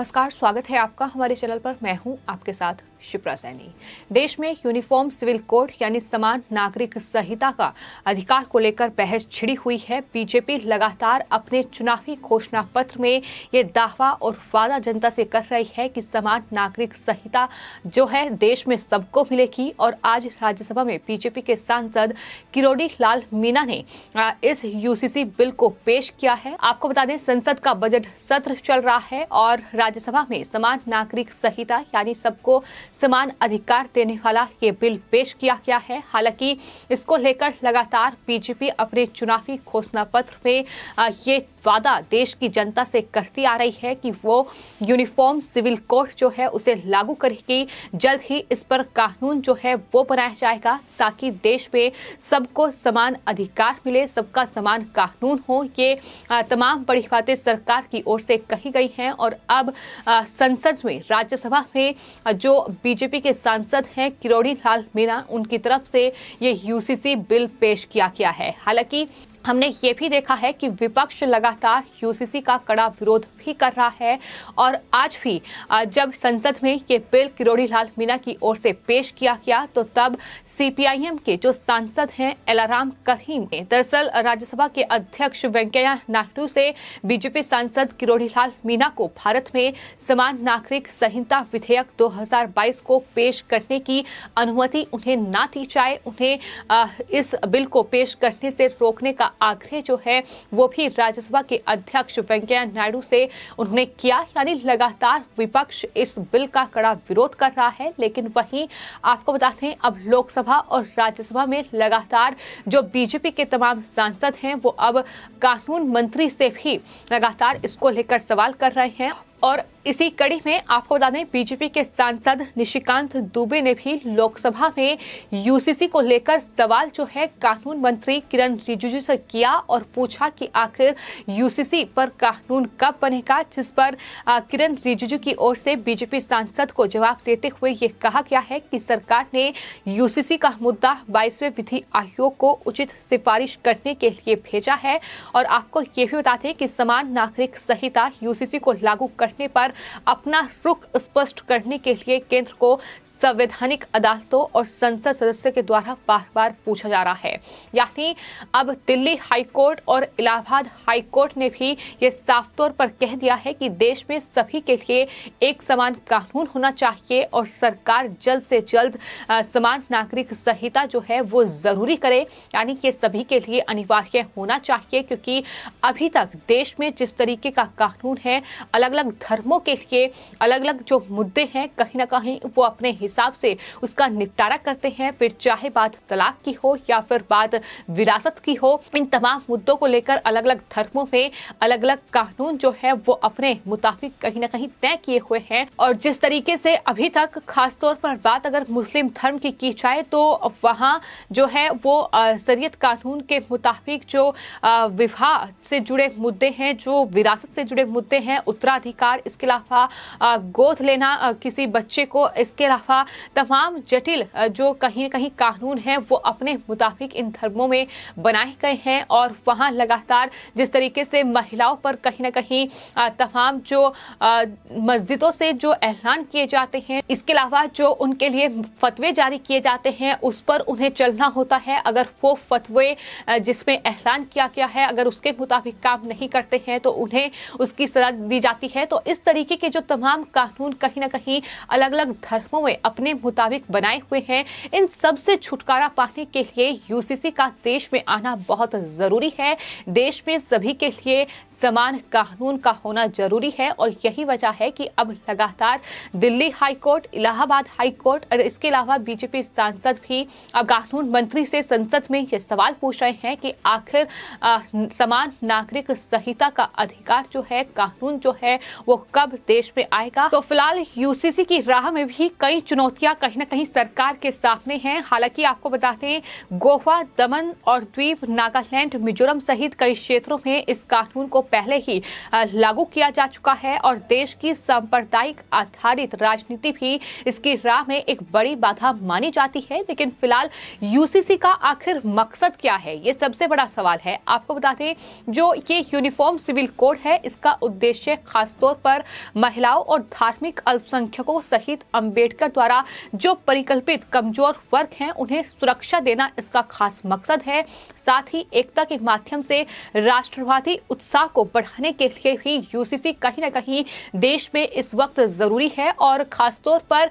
नमस्कार, स्वागत है आपका हमारे चैनल पर। मैं हूं आपके साथ शिप्रा सैनी। देश में यूनिफॉर्म सिविल कोड यानी समान नागरिक संहिता का अधिकार को लेकर बहस छिड़ी हुई है। बीजेपी लगातार अपने चुनावी घोषणा पत्र में ये दावा और वादा जनता से कर रही है कि समान नागरिक संहिता जो है देश में सबको मिलेगी। और आज राज्यसभा में बीजेपी के सांसद किरोड़ी लाल मीणा ने इस यूसीसी बिल को पेश किया है। आपको बता दें, संसद का बजट सत्र चल रहा है और राज्यसभा में समान नागरिक संहिता यानी सबको समान अधिकार देने वाला ये बिल पेश किया गया है। हालांकि इसको लेकर लगातार बीजेपी अपने चुनावी घोषणा पत्र में ये वादा देश की जनता से करती आ रही है कि वो यूनिफॉर्म सिविल कोड जो है उसे लागू करेगी। जल्द ही इस पर कानून जो है वो बनाया जाएगा ताकि देश में सबको समान अधिकार मिले, सबका समान कानून हो। ये तमाम बड़ी बातें सरकार की ओर से कही गई हैं और अब संसद में, राज्यसभा में जो बीजेपी के सांसद हैं किरोड़ी लाल मीणा, उनकी तरफ से ये यूसीसी बिल पेश किया गया है। हालांकि हमने ये भी देखा है कि विपक्ष लगातार यूसीसी का कड़ा विरोध भी कर रहा है और आज भी जब संसद में ये बिल किरोड़ी लाल मीणा की ओर से पेश किया गया तो तब सीपीआईएम के जो सांसद हैं एलाराम करीम ने दरअसल राज्यसभा के अध्यक्ष वेंकैया नायडू से बीजेपी सांसद किरोड़ी लाल मीणा को भारत में समान नागरिक संहिता विधेयक 2022 को पेश करने की अनुमति उन्हें ना दी जाए, उन्हें इस बिल को पेश करने से रोकने का आग्रह जो है वो भी राज्यसभा के अध्यक्ष वेंकैया नायडू से उन्होंने किया। यानी लगातार विपक्ष इस बिल का कड़ा विरोध कर रहा है। लेकिन वहीं आपको बताते हैं, अब लोकसभा और राज्यसभा में लगातार जो बीजेपी के तमाम सांसद हैं वो अब कानून मंत्री से भी लगातार इसको लेकर सवाल कर रहे हैं। और इसी कड़ी में आपको बता दें, बीजेपी के सांसद निशिकांत दुबे ने भी लोकसभा में यूसीसी को लेकर सवाल जो है कानून मंत्री किरण रिजिजू से किया और पूछा कि आखिर यूसीसी पर कानून कब बनेगा, जिस पर किरण रिजिजू की ओर से बीजेपी सांसद को जवाब देते हुए ये कहा गया है कि सरकार ने यूसीसी का मुद्दा 22वें विधि आयोग को उचित सिफारिश करने के लिए भेजा है। और आपको ये भी बताते हैं कि समान नागरिक संहिता यूसीसी को लागू करने पर अपना रुख स्पष्ट करने के लिए केंद्र को संवैधानिक अदालतों और संसद सदस्य के द्वारा बार बार पूछा जा रहा है। यानी अब दिल्ली हाई कोर्ट और इलाहाबाद हाई कोर्ट ने भी ये साफ तौर पर कह दिया है कि देश में सभी के लिए एक समान कानून होना चाहिए और सरकार जल्द से जल्द समान नागरिक संहिता जो है वो जरूरी करे। यानी ये सभी के लिए अनिवार्य होना चाहिए, क्योंकि अभी तक देश में जिस तरीके का कानून है, अलग अलग धर्मों के लिए अलग अलग जो मुद्दे हैं, कहीं ना कहीं वो अपने हिसाब से उसका निपटारा करते हैं। फिर चाहे बात तलाक की हो या फिर बात विरासत की हो, इन तमाम मुद्दों को लेकर अलग अलग धर्मों में अलग अलग कानून जो है वो अपने मुताबिक कहीं ना कहीं तय किए हुए हैं। और जिस तरीके से अभी तक खासतौर पर बात अगर मुस्लिम धर्म की जाए तो वहाँ जो है वो शरीयत कानून के मुताबिक जो विवाह से जुड़े मुद्दे हैं, जो विरासत से जुड़े मुद्दे हैं, उत्तराधिकार, इसके अलावा गोद लेना किसी बच्चे को, इसके अलावा तमाम जटिल जो कहीं कहीं कानून हैं वो अपने मुताबिक इन धर्मों में बनाए गए हैं। और वहां लगातार जिस तरीके से महिलाओं पर कहीं ना कहीं तमाम जो मस्जिदों से जो ऐलान किए जाते हैं, इसके अलावा जो उनके लिए फतवे जारी किए जाते हैं उस पर उन्हें चलना होता है। अगर वो फतवे जिसमें ऐलान किया गया है अगर उसके मुताबिक काम नहीं करते हैं तो उन्हें उसकी सजा दी जाती है। तो इस तरीके के जो तमाम कानून कहीं ना कहीं अलग अलग धर्मों में अपने मुताबिक बनाए हुए हैं, इन सब से छुटकारा पाने के लिए यूसीसी का देश में आना बहुत जरूरी है। देश में सभी के लिए समान कानून का होना जरूरी है और यही वजह है कि अब लगातार Delhi high court, Allahabad high court और इसके अलावा बीजेपी सांसद भी अब कानून मंत्री से संसद में ये सवाल पूछ रहे हैं कि आखिर समान नागरिक संहिता का अधिकार जो है, कानून जो है वो कब देश में आएगा। तो फिलहाल यूसीसी की राह में भी कई चुनौतियां कहीं ना कहीं सरकार के सामने हैं। हालांकि आपको बताते हैं, गोवा, दमन और द्वीप, नागालैंड, मिजोरम सहित कई क्षेत्रों में इस कानून को पहले ही लागू किया जा चुका है और देश की सांप्रदायिक आधारित राजनीति भी इसकी राह में एक बड़ी बाधा मानी जाती है। लेकिन फिलहाल यूसीसी का आखिर मकसद क्या है, ये सबसे बड़ा सवाल है। आपको बताते हैं, जो ये यूनिफॉर्म सिविल कोड है, इसका उद्देश्य खासतौर पर महिलाओं और धार्मिक अल्पसंख्यकों सहित अंबेडकर द्वारा जो परिकल्पित कमजोर वर्ग हैं, उन्हें सुरक्षा देना इसका खास मकसद है। साथ ही एकता के माध्यम से राष्ट्रवादी उत्साह को बढ़ाने के लिए भी यूसीसी कहीं न कहीं देश में इस वक्त जरूरी है और खासतौर पर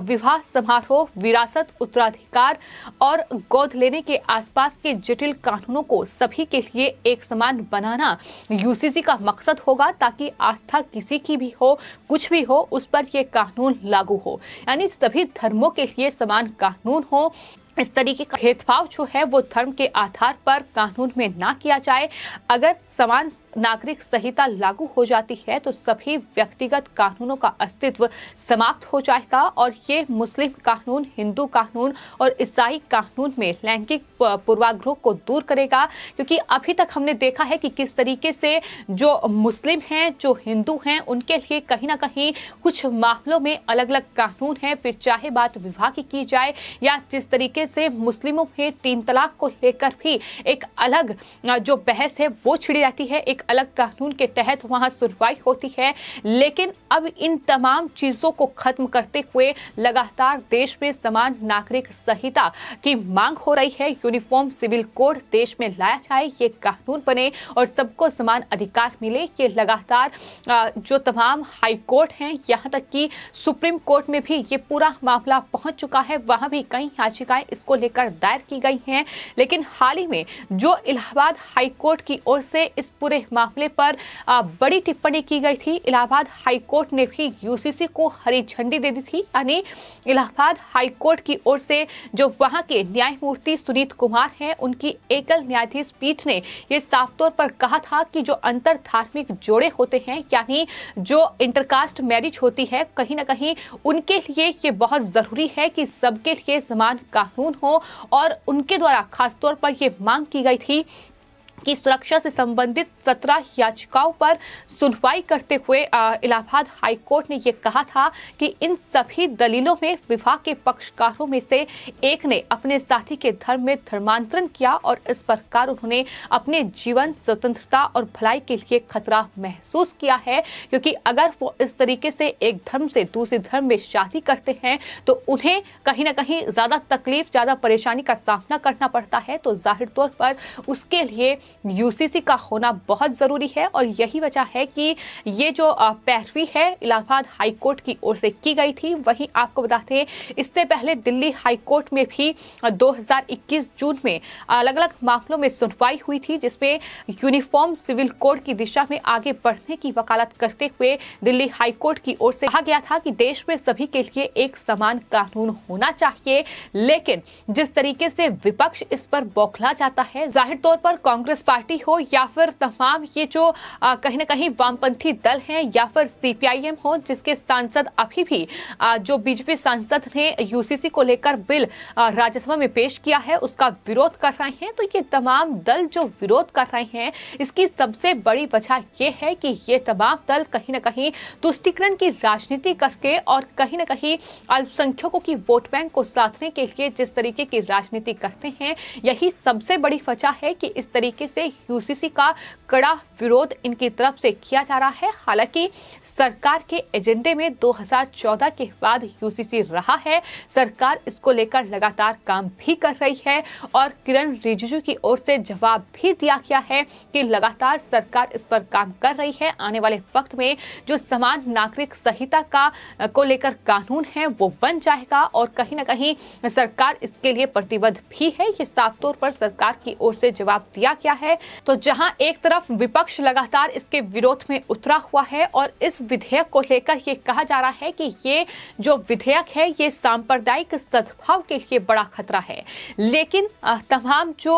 विवाह समारोह, विरासत, उत्तराधिकार और गोद लेने के आसपास के जटिल कानूनों को सभी के लिए एक समान बनाना यूसीसी का मकसद होगा, ताकि आस्था किसी की भी हो, कुछ भी हो, उस पर यह कानून लागू हो। यानी सभी धर्मों के लिए समान कानून हो। इस तरीके का भेदभाव जो है वो धर्म के आधार पर कानून में ना किया जाए। अगर समान नागरिक संहिता लागू हो जाती है तो सभी व्यक्तिगत कानूनों का अस्तित्व समाप्त हो जाएगा और ये मुस्लिम कानून, हिंदू कानून और ईसाई कानून में लैंगिक पूर्वाग्रह को दूर करेगा। क्योंकि अभी तक हमने देखा है कि किस तरीके से जो मुस्लिम हैं, जो हिंदू हैं, उनके लिए कहीं ना कहीं कुछ मामलों में अलग अलग कानून हैं। फिर चाहे बात विवाह की जाए या जिस तरीके से मुस्लिमों में 3 तलाक को लेकर भी एक अलग जो बहस है वो छिड़ी रहती है, एक अलग कानून के तहत वहां सुनवाई होती है। लेकिन अब इन तमाम चीजों को खत्म करते हुए लगातार देश में समान नागरिक संहिता की मांग हो रही है। यूनिफॉर्म सिविल कोड देश में लाया जाए, ये कानून बने और सबको समान अधिकार मिले। ये लगातार जो तमाम हाई कोर्ट हैं, यहाँ तक कि सुप्रीम कोर्ट में भी ये पूरा मामला पहुंच चुका है। वहां भी कई याचिकाएं इसको लेकर दायर की गई हैं। लेकिन हाल ही में जो इलाहाबाद हाई कोर्ट की ओर से इस पूरे मामले पर बड़ी टिप्पणी की गई थी। इलाहाबाद हाई कोर्ट ने भी यूसीसी को हरी झंडी दे दी थी। यानी इलाहाबाद हाई कोर्ट की ओर से जो वहां के न्यायमूर्ति सुनीत कुमार हैं, उनकी एकल न्यायाधीश पीठ ने ये साफ तौर पर कहा था कि जो अंतर धार्मिक जोड़े होते हैं, यानी जो इंटरकास्ट मैरिज होती है, कहीं ना कहीं उनके लिए ये बहुत जरूरी है कि सबके लिए समान कानून हो। और उनके द्वारा खासतौर पर यह मांग की गई थी की सुरक्षा से संबंधित 17 याचिकाओं पर सुनवाई करते हुए इलाहाबाद हाई कोर्ट ने यह कहा था कि इन सभी दलीलों में विवाह के पक्षकारों में से एक ने अपने साथी के धर्म में धर्मांतरण किया और इस प्रकार उन्होंने अपने जीवन, स्वतंत्रता और भलाई के लिए खतरा महसूस किया है। क्योंकि अगर वो इस तरीके से एक धर्म से दूसरे धर्म में शादी करते हैं तो उन्हें कहीं ना कहीं ज्यादा तकलीफ, ज्यादा परेशानी का सामना करना पड़ता है। तो जाहिर तौर पर उसके लिए यूसीसी का होना बहुत जरूरी है और यही वजह है कि ये जो पैरवी है इलाहाबाद हाई कोर्ट की ओर से की गई थी। वहीं आपको बताते हैं, इससे पहले दिल्ली हाई कोर्ट में भी 2021 जून में अलग अलग मामलों में सुनवाई हुई थी, जिसमें यूनिफॉर्म सिविल कोड की दिशा में आगे बढ़ने की वकालत करते हुए दिल्ली हाई कोर्ट की ओर से कहा गया था कि देश में सभी के लिए एक समान कानून होना चाहिए। लेकिन जिस तरीके से विपक्ष इस पर बौखला जाता है, जाहिर तौर पर कांग्रेस पार्टी हो या फिर तमाम ये जो कहीं ना कहीं वामपंथी दल हैं या फिर सीपीआईएम हो, जिसके सांसद अभी भी जो बीजेपी सांसद ने यूसीसी को लेकर बिल राज्यसभा में पेश किया है उसका विरोध कर रहे हैं। तो ये तमाम दल जो विरोध कर रहे हैं, इसकी सबसे बड़ी वजह ये है कि ये तमाम दल कहीं ना कहीं तुष्टीकरण की राजनीति करके और कहीं ना कहीं अल्पसंख्यकों की वोट बैंक को साधने के लिए जिस तरीके की राजनीति करते हैं, यही सबसे बड़ी वजह है कि इस तरीके से यूसीसी का कड़ा विरोध इनकी तरफ से किया जा रहा है। हालांकि सरकार के एजेंडे में 2014 के बाद यूसीसी रहा है। सरकार इसको लेकर लगातार काम भी कर रही है और किरण रिजिजू की ओर से जवाब भी दिया गया है कि लगातार सरकार इस पर काम कर रही है। आने वाले वक्त में जो समान नागरिक संहिता का को लेकर कानून है वो बन जाएगा और कहीं ना कहीं सरकार इसके लिए प्रतिबद्ध भी है। ये साफ तौर पर सरकार की ओर से जवाब दिया गया है। तो जहां एक तरफ विपक्ष लगातार इसके विरोध में उतरा हुआ है और इस विधेयक को लेकर ये कहा जा रहा है कि ये जो विधेयक है ये सांप्रदायिक सद्भाव के लिए बड़ा खतरा है। लेकिन तमाम जो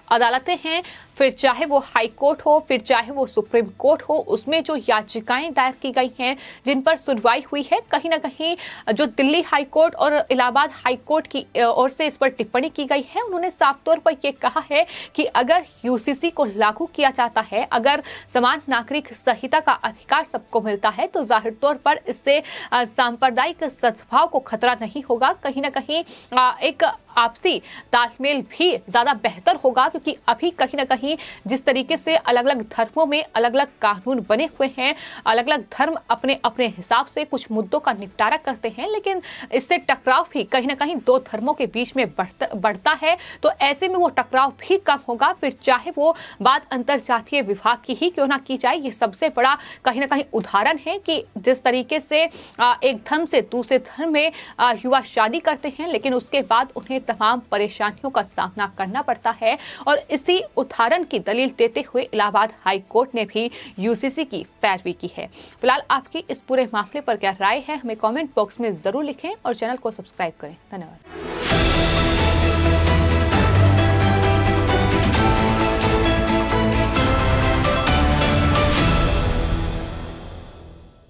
अदालतें हैं, फिर चाहे वो हाई कोर्ट हो, फिर चाहे वो सुप्रीम कोर्ट हो, उसमें जो याचिकाएं दायर की गई हैं, जिन पर सुनवाई हुई है, कहीं ना कहीं जो दिल्ली हाई कोर्ट और इलाहाबाद हाई कोर्ट की ओर से इस पर टिप्पणी की गई है। उन्होंने साफ तौर पर यह कहा है कि अगर यूसीसी को लागू किया जाता है, अगर समान नागरिक संहिता का अधिकार सबको मिलता है, तो जाहिर तौर पर इससे सांप्रदायिक सद्भाव को खतरा नहीं होगा। कहीं ना कहीं एक आपसी तालमेल भी ज्यादा बेहतर होगा, क्योंकि अभी कहीं ना कहीं जिस तरीके से अलग अलग धर्मों में अलग अलग कानून बने हुए हैं, अलग अलग धर्म अपने अपने हिसाब से कुछ मुद्दों का निपटारा करते हैं, लेकिन इससे टकराव भी कहीं ना कहीं दो धर्मों के बीच में बढ़ता है। तो ऐसे में वो टकराव भी कम होगा, फिर चाहे वो बात अंतरजातीय विवाह की ही क्यों ना की जाए। ये सबसे बड़ा कहीं ना कहीं उदाहरण है कि जिस तरीके से एक धर्म से दूसरे धर्म में युवा शादी करते हैं, लेकिन उसके बाद उन्हें तमाम परेशानियों का सामना करना पड़ता है। और इसी उदाहरण की दलील देते हुए इलाहाबाद हाई कोर्ट ने भी यूसीसी की पैरवी की है। फिलहाल आपकी इस पूरे मामले पर क्या राय है, हमें कमेंट बॉक्स में जरूर लिखें और चैनल को सब्सक्राइब करें। धन्यवाद।